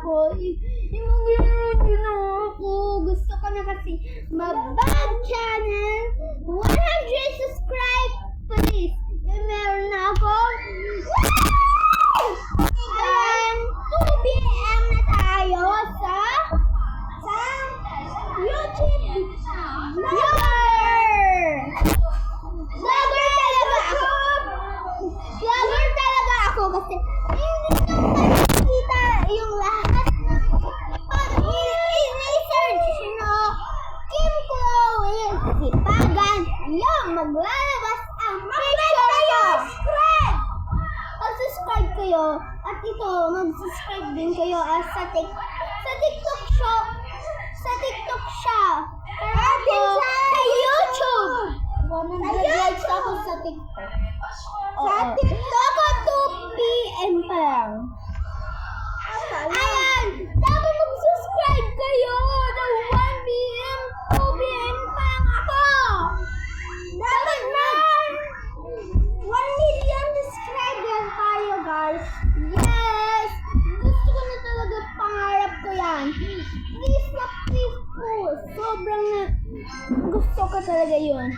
ako. Mag-enroll nyo na ako. Gusto ko na kasi mag-bag channel. 100 subscribe, please. Meron na ako. Ayan, 2 PM na tayo sa YouTube Vlogger! Vlogger talaga ako! Vlogger talaga ako kasi hindi nyo makikita yung lahat ng pag i-research nyo Kim Chloe Sipagan yung maglalabas ang picture ko! Mag-subscribe kayo at ito, mag-subscribe din kayo sa TikTok shop. Sa TikTok siya. Pero ako, sa YouTube. 100 likes ako sa TikTok. Sa TikTok ako 2 PM pa lang. Ayan! Dapat mag-subscribe kayo ng 1 PM, 2 PM pa lang ako. Dapat na 1 million subscriber tayo, guys. Yes! Gusto ko na talaga, pangarap ko yan. Please na please po. Sobrang na gusto ko talaga yun.